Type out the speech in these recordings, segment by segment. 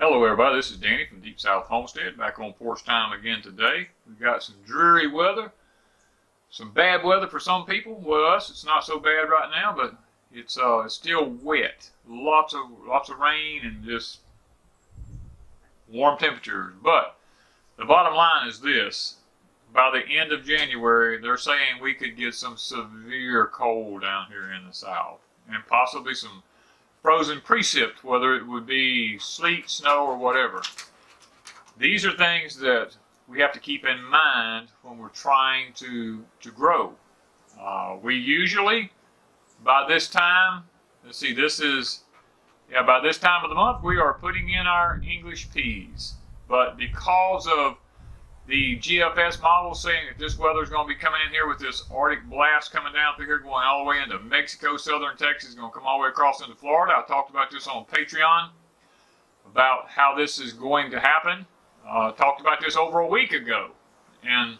Hello everybody, this is Danny from Deep South Homestead, back on porch time again today. We've got some dreary weather, some bad weather for some people. With us, it's not so bad right now, but it's still wet. Lots of rain and just warm temperatures. But the bottom line is this: by the end of January, they're saying we could get some severe cold down here in the south, and possibly some frozen precip, whether it would be sleet, snow, or whatever. These are things that we have to keep in mind when we're trying to grow. We usually, by this time, let's see, by this time of the month, we are putting in our English peas. But because of the GFS model saying that this weather is going to be coming in here with this Arctic blast coming down through here, going all the way into Mexico, southern Texas, going to come all the way across into Florida. I talked about this on Patreon, about how this is going to happen. Talked about this over a week ago. And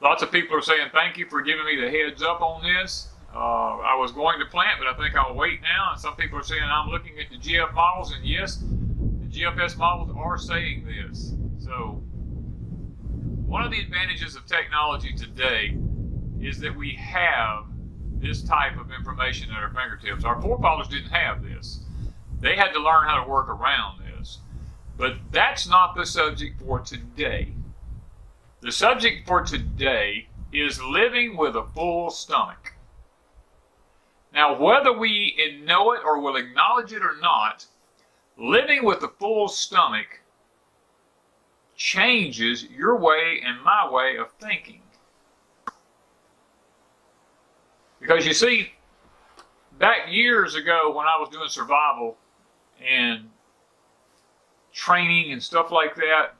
lots of people are saying, thank you for giving me the heads up on this. I was going to plant, but I think I'll wait now. And some people are saying I'm looking at the GF models, and yes, the GFS models are saying this. So one of the advantages of technology today is that we have this type of information at our fingertips. Our forefathers didn't have this. They had to learn how to work around this. But that's not the subject for today. The subject for today is living with a full stomach. Now, whether we know it or will acknowledge it or not, living with a full stomach changes your way and my way of thinking. Because you see, back years ago when I was doing survival and training and stuff like that,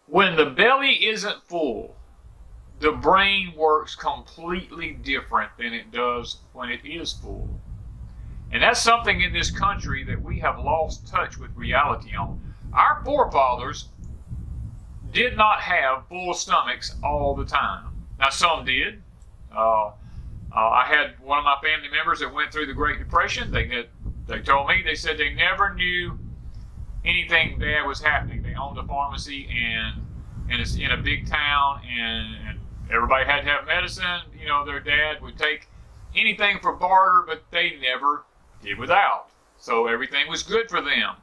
when the belly isn't full, the brain works completely different than it does when it is full. And that's something in this country that we have lost touch with reality on. Our forefathers did not have full stomachs all the time. Now, some did. I had one of my family members that went through the Great Depression. They told me, they said they never knew anything bad was happening. They owned a pharmacy and it's in a big town, and everybody had to have medicine. You know, their dad would take anything for barter, but they never did without. So everything was good for them.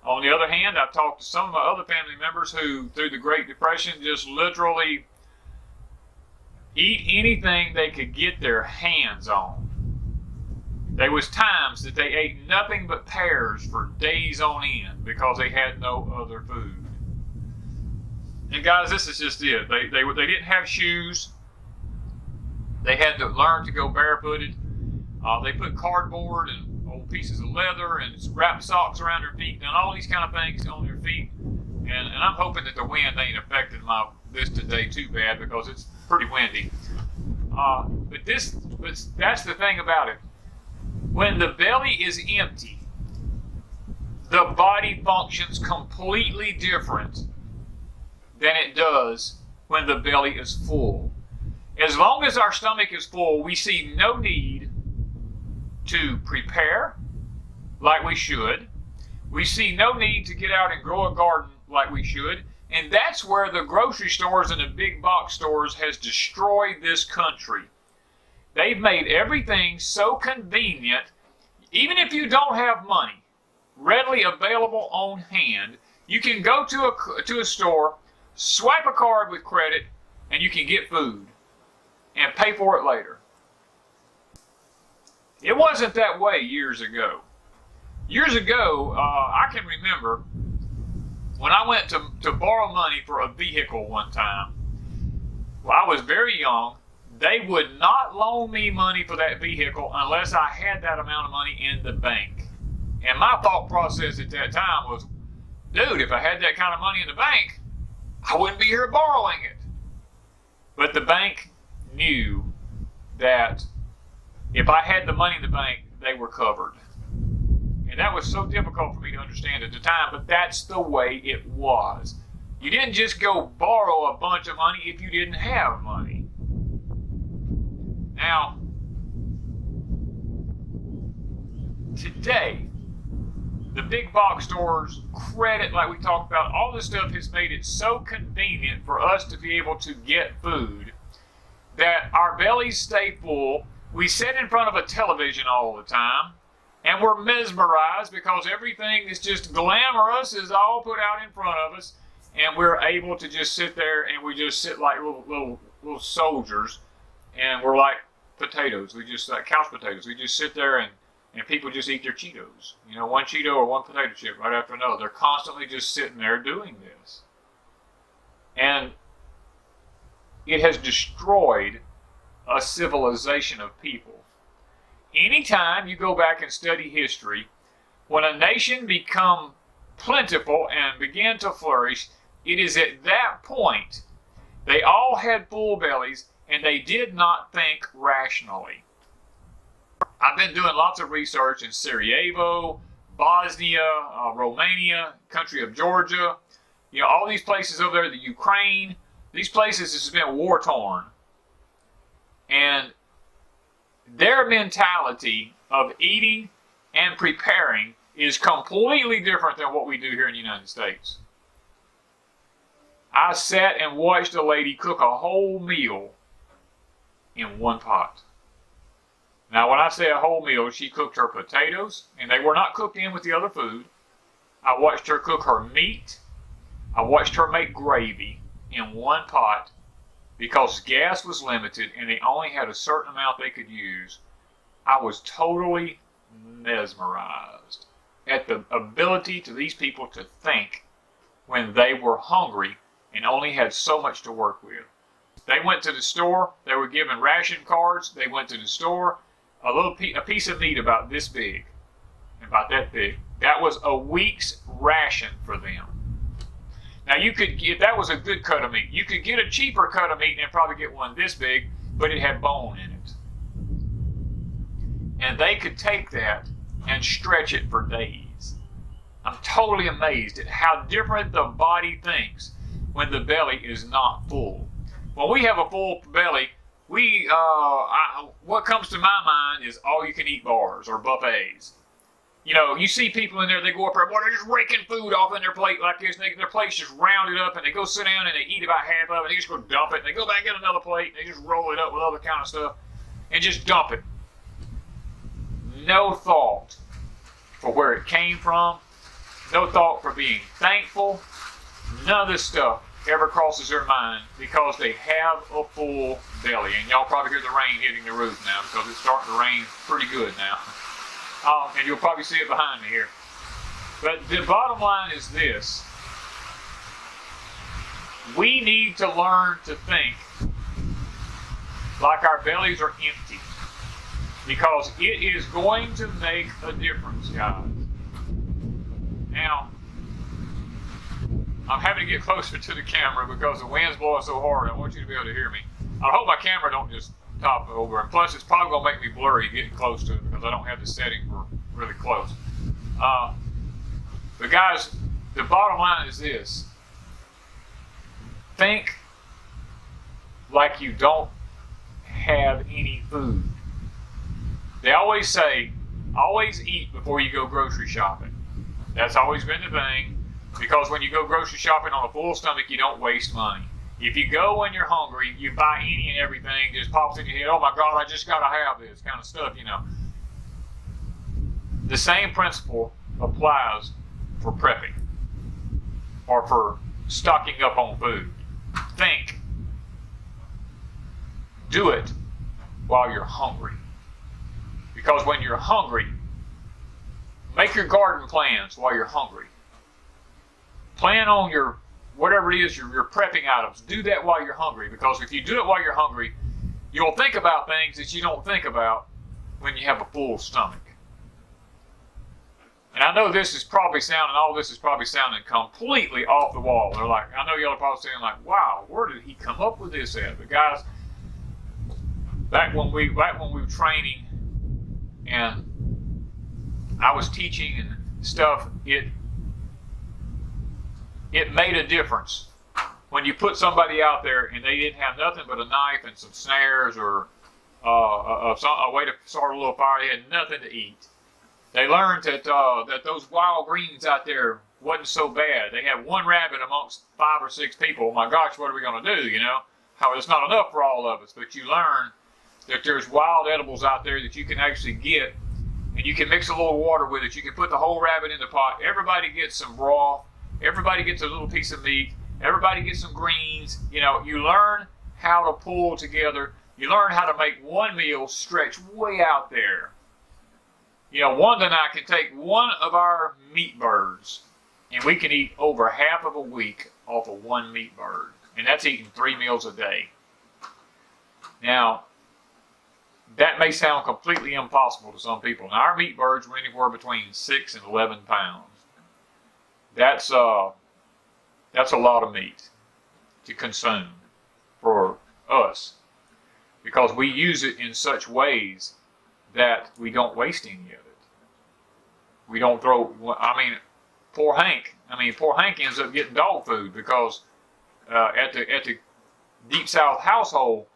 On the other hand, I've talked to some of my other family members who, through the Great Depression, just literally eat anything they could get their hands on. There was times that they ate nothing but pears for days on end because they had no other food. And guys, this is just it. They didn't have shoes. They had to learn to go barefooted. They put cardboard and old pieces of leather and wrapped socks around their feet, done all these kind of things on their feet. And I'm hoping that the wind ain't affected this today too bad, because it's pretty windy. But that's the thing about it. When the belly is empty, the body functions completely different than it does when the belly is full. As long as our stomach is full, we see no need to prepare like we should. We see no need to get out and grow a garden like we should. And that's where the grocery stores and the big box stores has destroyed this country. They've made everything so convenient. Even if you don't have money readily available on hand, you can go to a store, swipe a card with credit, and you can get food and pay for it later. It wasn't that way years ago. Years ago, I can remember when I went to borrow money for a vehicle one time. Well, I was very young. They would not loan me money for that vehicle unless I had that amount of money in the bank. And my thought process at that time was, dude, if I had that kind of money in the bank, I wouldn't be here borrowing it. But the bank knew that if I had the money in the bank, they were covered. And that was so difficult for me to understand at the time, but that's the way it was. You didn't just go borrow a bunch of money if you didn't have money. Now, today, the big box stores, credit, like we talked about, all this stuff has made it so convenient for us to be able to get food that our bellies stay full. We sit in front of a television all the time, and we're mesmerized because everything is just glamorous, is all put out in front of us, and we're able to just sit there, and we just sit like little soldiers, and we're like potatoes. We just like couch potatoes. We just sit there, and people just eat their Cheetos. You know, one Cheeto or one potato chip right after another. They're constantly just sitting there doing this. And it has destroyed a civilization of people. Anytime you go back and study history, when a nation become plentiful and began to flourish, it is at that point they all had full bellies and they did not think rationally. I've been doing lots of research in Sarajevo, Bosnia, Romania, country of Georgia, you know, all these places over there, the Ukraine, these places has been war-torn. And their mentality of eating and preparing is completely different than what we do here in the United States. I sat and watched a lady cook a whole meal in one pot. Now, when I say a whole meal, she cooked her potatoes, and they were not cooked in with the other food. I watched her cook her meat. I watched her make gravy in one pot because gas was limited and they only had a certain amount they could use. I was totally mesmerized at the ability to these people to think when they were hungry and only had so much to work with. They went to the store. They were given ration cards. They went to the store. A piece of meat about this big, about that big. That was a week's ration for them. Now you could get, that was a good cut of meat. You could get a cheaper cut of meat and probably get one this big, but it had bone in it. And they could take that and stretch it for days. I'm totally amazed at how different the body thinks when the belly is not full. When we have a full belly, what comes to my mind is all-you-can-eat bars or buffets. You know, you see people in there, they go up there, boy, they're just raking food off in their plate like this, and their plate's just rounded up, and they go sit down and they eat about half of it, and they just go dump it, and they go back and get another plate, and they just roll it up with other kind of stuff, and just dump it. No thought for where it came from, no thought for being thankful, none of this stuff ever crosses their mind because they have a full belly. And y'all probably hear the rain hitting the roof now because it's starting to rain pretty good now. And you'll probably see it behind me here. But the bottom line is this. We need to learn to think like our bellies are empty because it is going to make a difference, guys. Now, I'm having to get closer to the camera because the wind's blowing so hard. I want you to be able to hear me. I hope my camera don't just top over. And plus, it's probably going to make me blurry getting close to it because I don't have the setting for really close. But guys, the bottom line is this. Think like you don't have any food. They always say, always eat before you go grocery shopping. That's always been the thing. Because when you go grocery shopping on a full stomach, you don't waste money. If you go when you're hungry, you buy any and everything, just pops in your head, oh my God, I just got to have this kind of stuff, you know. The same principle applies for prepping or for stocking up on food. Think. Do it while you're hungry. Because when you're hungry, make your garden plans while you're hungry. Plan on your, whatever it is, your prepping items. Do that while you're hungry, because if you do it while you're hungry, you'll think about things that you don't think about when you have a full stomach. And I know this is probably sounding, all this is probably sounding completely off the wall. They're like, I know y'all are probably saying like, wow, where did he come up with this at? But guys, back when we were training and I was teaching and stuff, it made a difference when you put somebody out there and they didn't have nothing but a knife and some snares or a way to start a little fire. They had nothing to eat. They learned that that those wild greens out there wasn't so bad. They had one rabbit amongst 5 or 6 people. Oh my gosh, what are we going to do? You know, how it's not enough for all of us. But you learn that there's wild edibles out there that you can actually get, and you can mix a little water with it. You can put the whole rabbit in the pot. Everybody gets some broth. Everybody gets a little piece of meat. Everybody gets some greens. You know, you learn how to pull together. You learn how to make one meal stretch way out there. You know, Wanda and I can take one of our meat birds, and we can eat over half of a week off of one meat bird. And that's eating 3 meals a day. Now, that may sound completely impossible to some people. Now, our meat birds were anywhere between 6 and 11 pounds. That's a lot of meat to consume for us, because we use it in such ways that we don't waste any of it. We don't throw, poor Hank ends up getting dog food because at the Deep South household,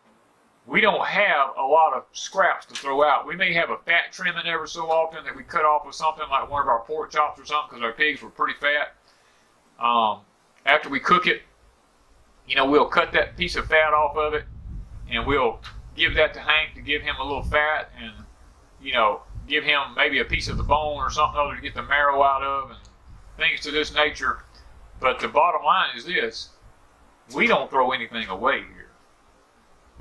we don't have a lot of scraps to throw out. We may have a fat trimming every so often that we cut off with something like one of our pork chops or something, because our pigs were pretty fat. After we cook it, you know, we'll cut that piece of fat off of it, and we'll give that to Hank to give him a little fat, and, you know, give him maybe a piece of the bone or something other to get the marrow out of, and things to this nature. But the bottom line is this: we don't throw anything away here.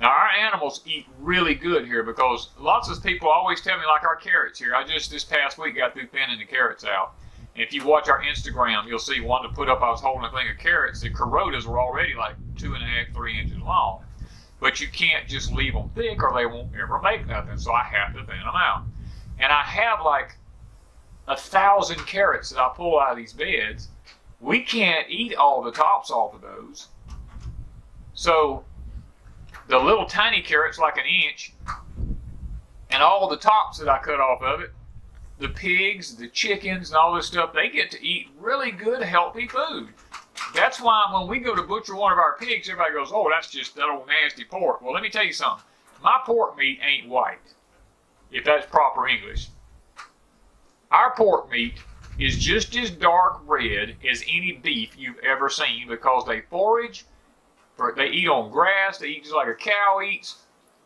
Now, our animals eat really good here, because lots of people always tell me, like our carrots here. I just this past week got through thinning the carrots out. And if you watch our Instagram, you'll see one to put up. I was holding a thing of carrots. The Corotas were already like 2.5, 3 inches long. But you can't just leave them thick or they won't ever make nothing. So I have to thin them out. And I have like 1,000 carrots that I pull out of these beds. We can't eat all the tops off of those. So the little tiny carrots, like an inch, and all the tops that I cut off of it, the pigs, the chickens, and all this stuff, they get to eat really good, healthy food. That's why when we go to butcher one of our pigs, everybody goes, oh, that's just that old nasty pork. Well, let me tell you something. My pork meat ain't white, if that's proper English. Our pork meat is just as dark red as any beef you've ever seen, because they forage, they eat on grass, they eat just like a cow eats.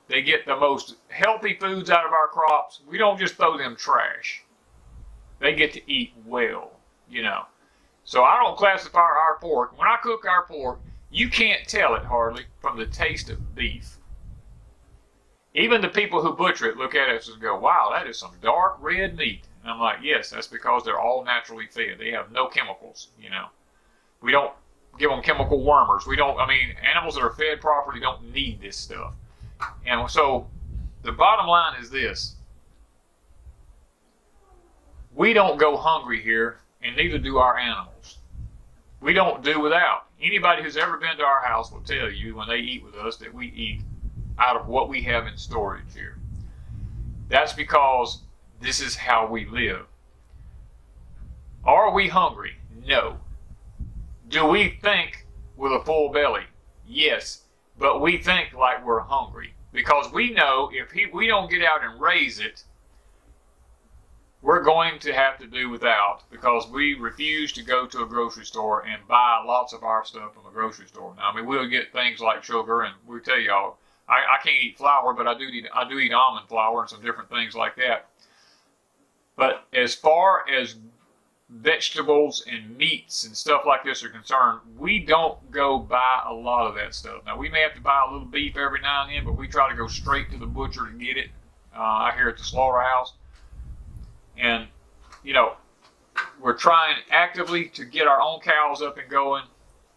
They get the most healthy foods out of our crops. We don't just throw them trash. They get to eat well, you know. So I don't classify our pork. When I cook our pork, you can't tell it hardly from the taste of beef. Even the people who butcher it look at us and go, wow, that is some dark red meat. And I'm like, yes, that's because they're all naturally fed. They have no chemicals, you know. We don't give them chemical wormers. Animals that are fed properly don't need this stuff. And so the bottom line is this: we don't go hungry here, and neither do our animals. We don't do without. Anybody who's ever been to our house will tell you when they eat with us that we eat out of what we have in storage here. That's because this is how we live. Are we hungry? No. Do we think with a full belly? Yes. But we think like we're hungry, because we know if we don't get out and raise it, we're going to have to do without, because we refuse to go to a grocery store and buy lots of our stuff from a grocery store. Now, we'll get things like sugar, and we tell y'all, I can't eat flour, but I do eat almond flour and some different things like that. But as far as vegetables and meats and stuff like this are concerned, we don't go buy a lot of that stuff. Now, we may have to buy a little beef every now and then, but we try to go straight to the butcher to get it out here at the slaughterhouse. And, you know, we're trying actively to get our own cows up and going.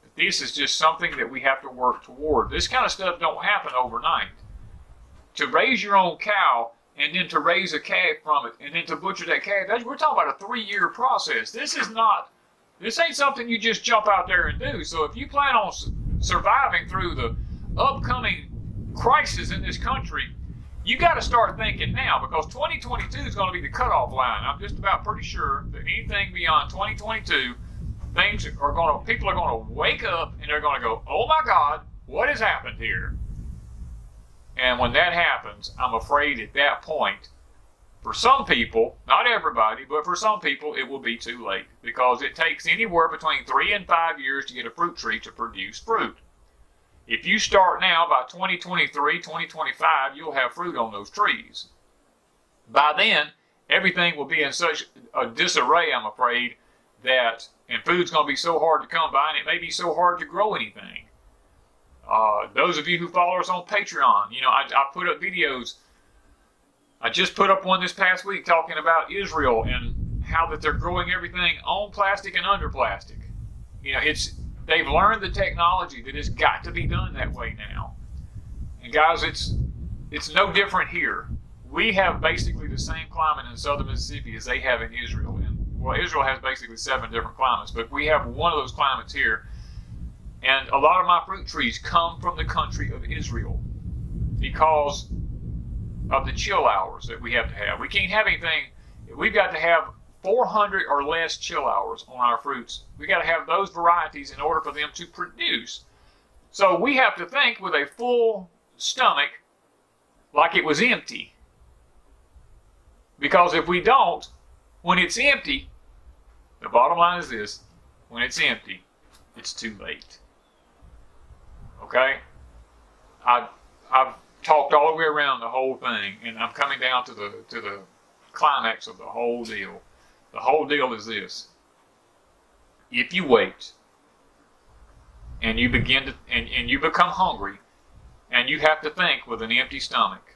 But this is just something that we have to work toward. This kind of stuff don't happen overnight. To raise your own cow, and then to raise a calf from it, and then to butcher that calf, we're talking about a 3-year process. This ain't something you just jump out there and do. So if you plan on surviving through the upcoming crisis in this country, you got to start thinking now, because 2022 is going to be the cutoff line. I'm just about pretty sure that anything beyond 2022, people are going to wake up and they're going to go, oh my God, what has happened here? And when that happens, I'm afraid at that point, For some people, not everybody, but for some people, it will be too late because it takes anywhere between 3 and 5 years to get a fruit tree to produce fruit. If you start now, by 2023, 2025, you'll have fruit on those trees. By then, everything will be in such a disarray, I'm afraid, and food's going to be so hard to come by, and it may be so hard to grow anything. Those of you who follow us on Patreon, I put up videos. I just put up one this past week talking about Israel and how that they're growing everything on plastic and under plastic. They've learned the technology that it's got to be done that way now. And guys, it's no different here. We have basically the same climate in southern Mississippi as they have in Israel. Israel has basically 7 different climates, but we have one of those climates here. And a lot of my fruit trees come from the country of Israel because of the chill hours that we have to have. We can't have anything. We've got to have 400 or less chill hours on our fruits. We got to have those varieties in order for them to produce. So we have to think with a full stomach like it was empty. Because if we don't, when it's empty, the bottom line is this: when it's empty, it's too late. Okay? I've talked all the way around the whole thing, and I'm coming down to the climax of the whole deal. The whole deal is this: if you wait and you begin to and you become hungry and you have to think with an empty stomach,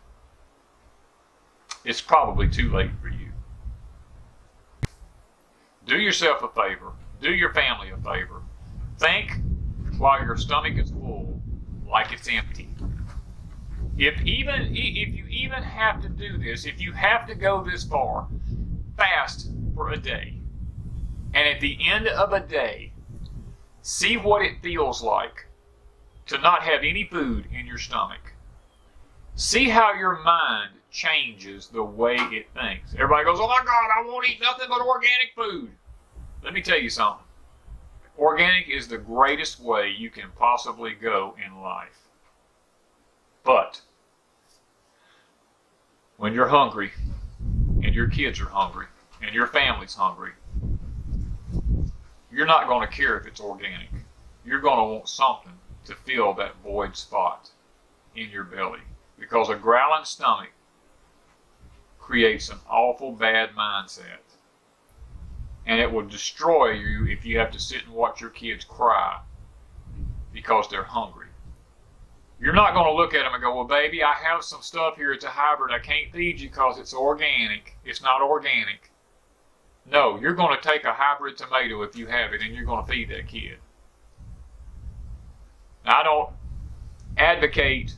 it's probably too late for you. Do yourself a favor. Do your family a favor. Think while your stomach is full, like it's empty. If you even have to do this, if you have to go this far, fast for a day. And at the end of a day, see what it feels like to not have any food in your stomach. See how your mind changes the way it thinks. Everybody goes, "Oh my God, I won't eat nothing but organic food." Let me tell you something. Organic is the greatest way you can possibly go in life. But when you're hungry, and your kids are hungry, and your family's hungry, you're not going to care if it's organic. You're going to want something to fill that void spot in your belly. Because a growling stomach creates an awful bad mindset. And it will destroy you if you have to sit and watch your kids cry because they're hungry. You're not going to look at them and go, "Well, baby, I have some stuff here. It's a hybrid. I can't feed you because it's organic. It's not organic." No, you're going to take a hybrid tomato if you have it, and you're going to feed that kid. Now, I don't advocate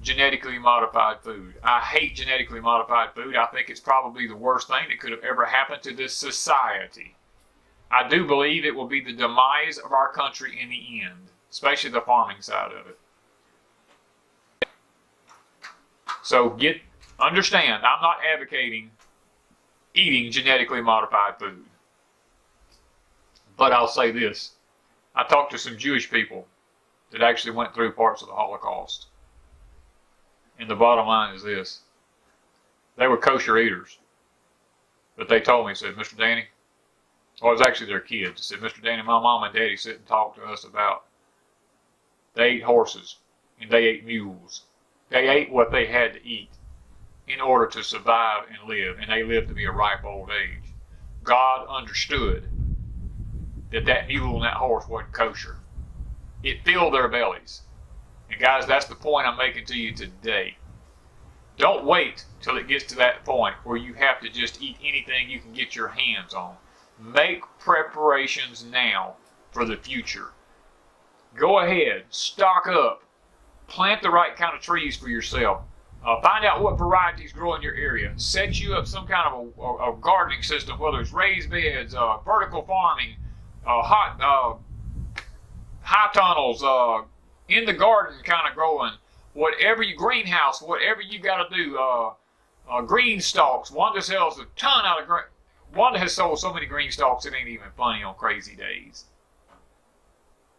genetically modified food. I hate genetically modified food. I think it's probably the worst thing that could have ever happened to this society. I do believe it will be the demise of our country in the end, especially the farming side of it. So understand, I'm not advocating eating genetically modified food. But I'll say this. I talked to some Jewish people that actually went through parts of the Holocaust. And the bottom line is this. They were kosher eaters. But they told me, said, "Mr. Danny," well, it was actually their kids. They said, "Mr. Danny, my mom and daddy sit and talk to us about," they ate horses and they ate mules. They ate what they had to eat in order to survive and live. And they lived to be a ripe old age. God understood that mule and that horse wasn't kosher. It filled their bellies. And guys, that's the point I'm making to you today. Don't wait till it gets to that point where you have to just eat anything you can get your hands on. Make preparations now for the future. Go ahead, stock up. Plant the right kind of trees for yourself. Find out what varieties grow in your area. Set you up some kind of a gardening system, whether it's raised beds, vertical farming, high tunnels, in the garden kind of growing, whatever you greenhouse, whatever you got to do, green stalks. Wanda sells a ton out of Wanda has sold so many green stalks it ain't even funny on crazy days.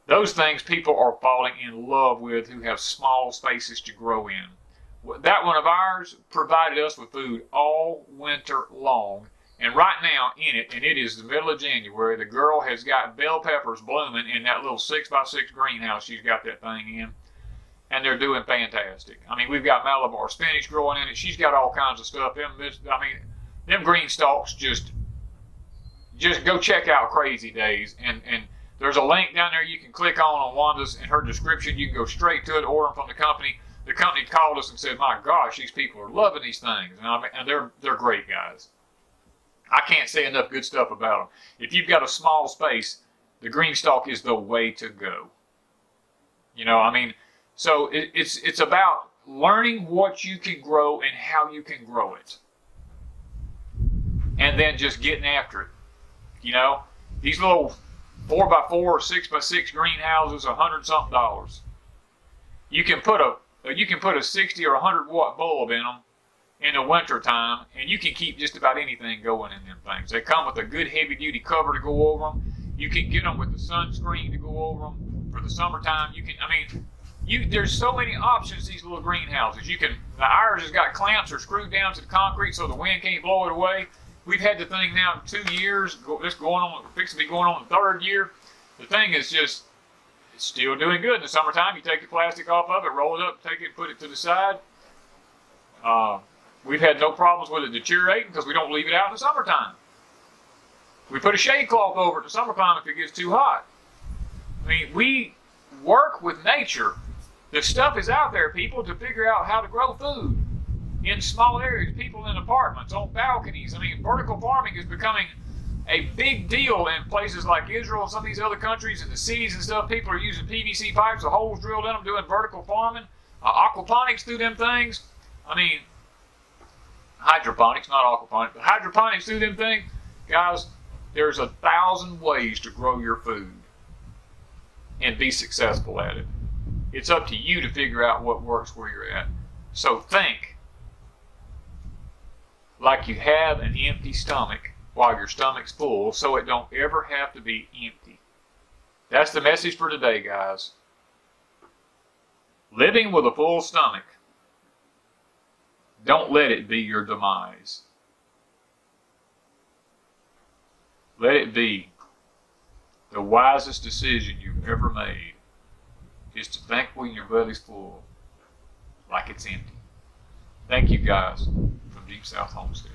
Those things people are falling in love with who have small spaces to grow in. That one of ours provided us with food all winter long. And right now in it, and it is the middle of January, the girl has got bell peppers blooming in that little 6x6 greenhouse she's got that thing in. And they're doing fantastic. I mean, we've got Malabar spinach growing in it. She's got all kinds of stuff. Them green stalks just go check out Crazy Days. And there's a link down there you can click on Wanda's and her description. You can go straight to it, order them from the company. The company called us and said, "My gosh, these people are loving these things." And they're great guys. I can't say enough good stuff about them. If you've got a small space, the green stalk is the way to go. So it's about learning what you can grow and how you can grow it. And then just getting after it. These little 4x4 or 6x6 greenhouses, $100-something. You can put a 60 or 100 watt bulb in them in the winter time, and you can keep just about anything going in them things. They come with a good heavy duty cover to go over them. You can get them with the sunscreen to go over them for the summertime. There's so many options, these little greenhouses. Ours has got clamps or screwed down to the concrete so the wind can't blow it away. We've had the thing now 2 years, fixing to be going on the 3rd year. The thing is it's still doing good in the summertime. You take the plastic off of it, roll it up, take it, put it to the side. We've had no problems with it deteriorating because we don't leave it out in the summertime. We put a shade cloth over it in the summertime if it gets too hot. We work with nature. The stuff is out there, people, to figure out how to grow food in small areas, people in apartments, on balconies. Vertical farming is becoming a big deal in places like Israel and some of these other countries, in the cities and stuff. People are using PVC pipes with holes drilled in them, doing vertical farming, aquaponics through them things. Hydroponics, not aquaponics, but hydroponics through them things. Guys, there's 1,000 ways to grow your food and be successful at it. It's up to you to figure out what works where you're at. So think like you have an empty stomach while your stomach's full, so it don't ever have to be empty. That's the message for today, guys. Living with a full stomach. Don't let it be your demise. Let it be the wisest decision you've ever made, is to think when your belly's full, like it's empty. Thank you, guys, from Deep South Homestead.